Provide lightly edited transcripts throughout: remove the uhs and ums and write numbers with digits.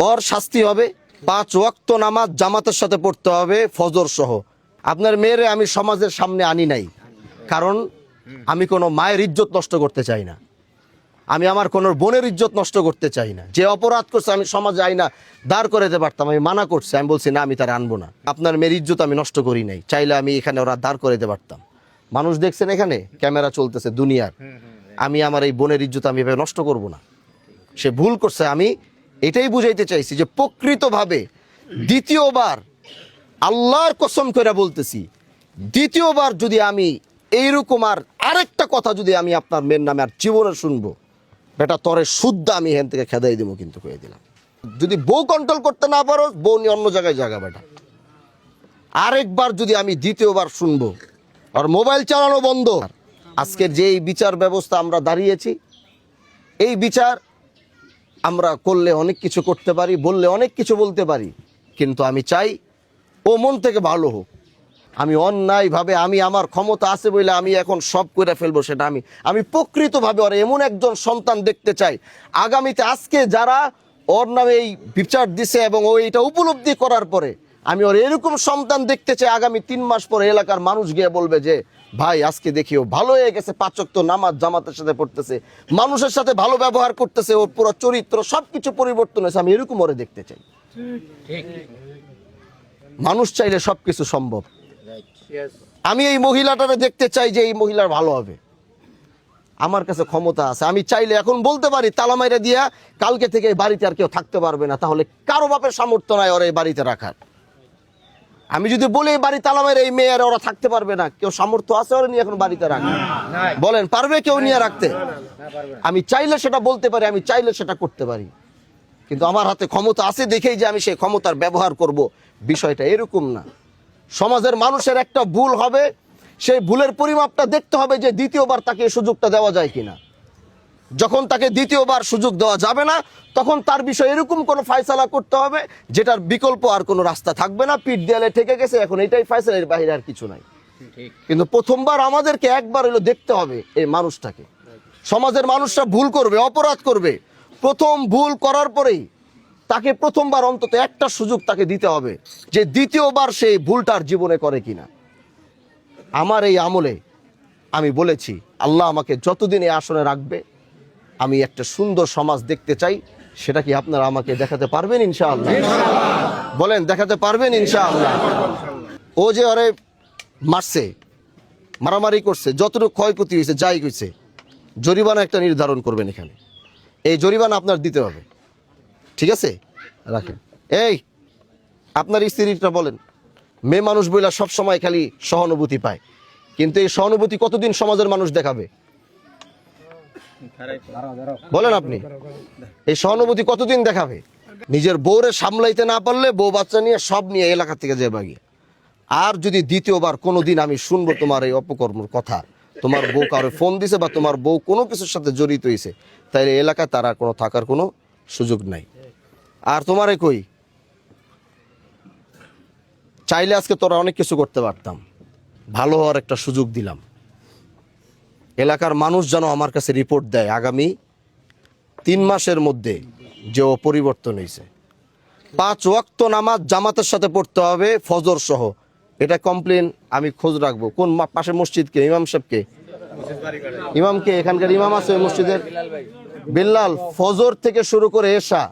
ওর শাস্তি হবে 5 ওয়াক্ত নামাজ জামাতের সাথে পড়তে হবে ফজর সহ। আপনার মেয়েরে আমি সমাজের সামনে আনি নাই, কারণ আমি কোনো মায়ের ইজ্জত নষ্ট করতে চাই না, আমি আমার কোনো বোনের ইজ্জত নষ্ট করতে চাই না। যে অপরাধ করছে আমি সমাজে আইনা দাঁড় করে দিতে পারতাম, আমি মানা করছি, আমি বলছি না আমি তার আনবো না। আপনার মেয়ের ইজ্জত আমি নষ্ট করি নাই, চাইলে আমি এখানে ওরা দাঁড় করে দিতে পারতাম। মানুষ দেখছেন এখানে ক্যামেরা চলতেছে দুনিয়ার, আমি আমার এই বোনের ইজ্জত আমি এভাবে নষ্ট করব না। সে ভুল করছে, আমি এটাই বুঝাইতে চাইছি যে প্রকৃতভাবে দ্বিতীয়বার আল্লাহর কসম করে বলতেছি, দ্বিতীয়বার যদি আমি এইরকম আর আরেকটা কথা যদি আমি আপনার মেয়ের নামে আর জীবনে শুনবো, বেটা তরে শুদ্ধ আমি এখান থেকে খেদাই দেবো, কিন্তু কয়ে দিলাম। যদি বউ কন্ট্রোল করতে না পারো, বউ নিয়ে অন্য জায়গায় জায়গা বেটা। আরেকবার যদি আমি দ্বিতীয়বার শুনবো আর মোবাইল চালানো বন্ধ। আজকের যে এই বিচার ব্যবস্থা আমরা দাঁড়িয়েছি, এই বিচার আমরা করলে অনেক কিছু করতে পারি, বললে অনেক কিছু বলতে পারি, কিন্তু আমি চাই ও মন থেকে ভালো হোক। আমি অন্যায়ভাবে আমি আমার ক্ষমতা আছে বলে আমি এখন সব করে ফেলবো সেটা আমি প্রকৃতভাবে ওর এমন একজন সন্তান দেখতে চাই আগামীতে। আজকে যারা ওর নামে এই বিচার দিছে এবং ও এটা উপলব্ধি করার পরে আমি ওর এরকম সন্তান দেখতে চাই, আগামী 3 মাস পরে এলাকার মানুষ গিয়ে বলবে যে ভাই আজকে দেখি ও ভালো হয়ে গেছে, 5 ওয়াক্ত নামাজ জামাতের সাথে পড়তেছে, মানুষের সাথে ভালো ব্যবহার করতেছে, ওর পুরো চরিত্র সবকিছু পরিবর্তন হয়েছে। আমি এরকম ওরে দেখতে চাই। মানুষ চাইলে সবকিছু সম্ভব। আমি এই মহিলাটারে দেখতে চাই যে এই মহিলার ভালো হবে। আমার কাছে ক্ষমতা আছে, আমি চাইলে এখন বলতে পারি তালা মাইরা দিয়া কালকে থেকে এই বাড়িতে আর কেউ থাকতে পারবে না। তাহলে কারো বাপের সামর্থ্য নাই ওরা এই বাড়িতে রাখার। আমি যদি বলি এই বাড়ি তালা মাইরা এই মেয়ের ওরা থাকতে পারবে না, কেউ সামর্থ্য আছে ওরা নিয়ে এখন বাড়িতে রাখা? বলেন পারবে কেউ নিয়ে রাখতে? আমি চাইলে সেটা বলতে পারি, আমি চাইলে সেটা করতে পারি, কিন্তু আমার হাতে ক্ষমতা আছে দেখেই যে আমি সেই ক্ষমতার ব্যবহার করব, বিষয়টা এরকম না। সমাজের মানুষের একটা ভুল হবে, সেই ভুলের পরিমাপটা দেখতে হবে যে দ্বিতীয়বার তাকে সুযোগটা দেওয়া যায় কিনা। যখন তাকে দ্বিতীয়বার সুযোগ দেওয়া যাবে না, তখন তার বিষয়ে এরকম কোনো ফয়সালা করতে হবে যেটার বিকল্প আর কোনো রাস্তা থাকবে না। পিঠ দেয়ালে ঠেকে গেছে, এখন এটাই ফয়সালা, এর বাইরে আর কিছু নাই। কিন্তু প্রথমবার আমাদেরকে একবার হলো দেখতে হবে এই মানুষটাকে। সমাজের মানুষরা ভুল করবে, অপরাধ করবে, প্রথম ভুল করার পরেই তাকে প্রথমবার অন্তত একটা সুযোগ তাকে দিতে হবে যে দ্বিতীয়বার সেই ভুলটার জীবনে করে কিনা। আমার এই আমলে আমি বলেছি আল্লাহ আমাকে যতদিন এই আসনে রাখবে আমি একটা সুন্দর সমাজ দেখতে চাই। সেটা কি আপনারা আমাকে দেখাতে পারবেন ইনশাআল্লাহ? বলেন দেখাতে পারবেন ইনশাআল্লাহ? ও যে আরে মারছে, মারামারি করছে, যতটুকু ক্ষয়ক্ষতি হয়েছে যাই হয়েছে, জরিমানা একটা নির্ধারণ করবেন এখানে। এই জরিমানা আপনার দিতে হবে, ঠিক আছে? রাখেন। এই আপনার স্ত্রীটা বলেন, মেয়ে মানুষ বইলা সব সময় খালি সহানুভূতি পায়, কিন্তু এই সহানুভূতি কতদিন সমাজের মানুষ দেখাবে? বলেন আপনি, এই সহানুভূতি কতদিন দেখাবে? নিজের বউরে সামলাইতে না পারলে বউ বাচ্চা নিয়ে সব নিয়ে এলাকা থেকে যে বাগিয়ে। আর যদি দ্বিতীয়বার কোনোদিন আমি শুনবো তোমার এই অপকর্মের কথা, তোমার বউ কারো ফোন দিছে বা তোমার বউ কোনো কিছুর সাথে জড়িত হয়েছে, তাইলে এলাকায় তারা কোনো থাকার কোনো সুযোগ নাই। আর তোমারে কই, চাইলে আজকে তোরা অনেক কিছু করতে পারতাম, ভালো হওয়ার একটা সুযোগ দিলাম। এলাকার মানুষ যেন আমার কাছে রিপোর্ট দেয় আগামী 3 মাসের মধ্যে যে ও পরিবর্তন হয়েছে। 5 ওয়াক্ত নামাজ জামাতের সাথে পড়তে হবে ফজর সহ, এটা কমপ্লেন আমি খোঁজ রাখবো। কোন পাশে মসজিদকে, ইমাম সাহেবকে, ইমামকে, এখানকার ইমাম আছে ওই মসজিদের, বিল্লাল। ফজর থেকে শুরু করে এশা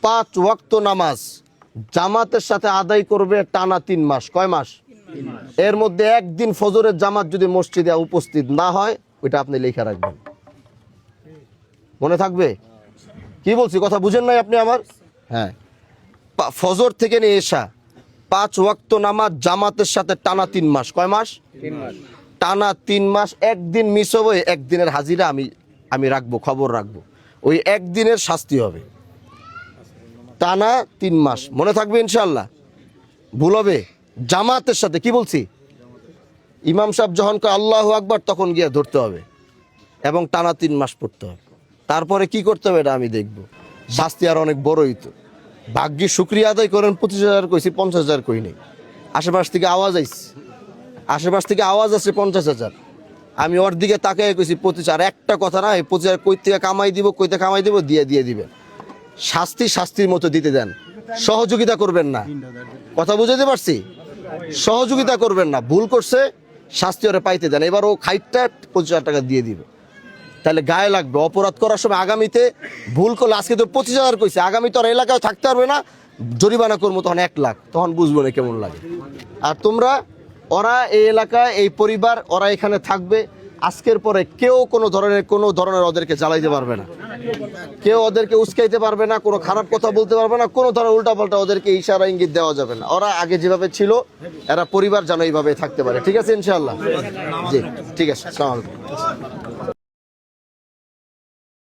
5 ওয়াক্ত নামাজ জামাতের সাথে আদায় করবে টানা 3 মাস। কয় মাস? এর মধ্যে একদিন ফজরের জামাত যদি মসজিদে উপস্থিত না হয়, ওইটা আপনি লেখা রাখবেন, মনে থাকবে। কি বলছি কথা বুঝেন নাই আপনি আমার? হ্যাঁ, ফজর থেকে নিয়ে এশা 5 ওয়াক্ত নামাজ জামাতের সাথে টানা 3 মাস। কয় মাস? 3 মাস। টানা 3 মাস। একদিন মিস হবে, একদিনের হাজিরা আমি রাখবো, খবর রাখবো, ওই একদিনের শাস্তি হবে। টানা 3 মাস, মনে থাকবে ইনশাআল্লাহ। ভুল হবে জামাতের সাথে। কি বলছি? ইমাম সাহেব যখন কয় আল্লাহু আকবার তখন গিয়ে ধরতে হবে এবং টানা 3 মাস পড়তে হবে। তারপরে কি করতে হবে এটা আমি দেখব। শাস্তি আর অনেক বড়ই তো। ভাগ্যে শুকরিয়া আদায় করেন, 25,000 কইছি, 50,000 কই নেই। আশেপাশ থেকে আওয়াজ আইছে, আশেপাশ থেকে আওয়াজ আছে 50,000। আমি ওর দিকে তাকাই কইছি 25,000। একটা কথা না, এই 25,000 কই থেকে কামাই দিব, কইতে কামাই দিব, দিয়ে দিবেন। শাস্তি শাস্তির মতো দিতে দেন, সহযোগিতা করবেন না। কথা বুঝাতে পারছি? সহযোগিতা করবেন না, ভুল করছে শাস্তি ওরে পাইতে দেন। এবার ও খাইটটা 25,000 টাকা দিয়ে দিবে, তাহলে গায়ে লাগবে। অপরাধ করার সময় আগামীতে ভুল করলে, আজকে তো 25,000 কইছে, আগামী তো আর এলাকায় থাকতে পারবে না, জরিমানা করবো তখন 1 লাখ, তখন বুঝবো না কেমন লাগে। আর তোমরা, ওরা এই এলাকায়, এই পরিবার, ওরা এখানে থাকবে। আজকের পরে কেউ কোনো ধরনের ওদেরকে জ্বালাইতে পারবে না, কেউ ওদেরকে উস্কাইতে পারবে না, কোনো খারাপ কথা বলতে পারবে না, কোনো ধরনের উল্টাপাল্টা ওদেরকে ইশারা ইঙ্গিত দেওয়া যাবে না। ওরা আগে যেভাবে ছিল, এরা পরিবার যেন এইভাবে থাকতে পারে। ঠিক আছে ইনশাআল্লাহ? জি ঠিক আছে, আসসালামু আলাইকুম।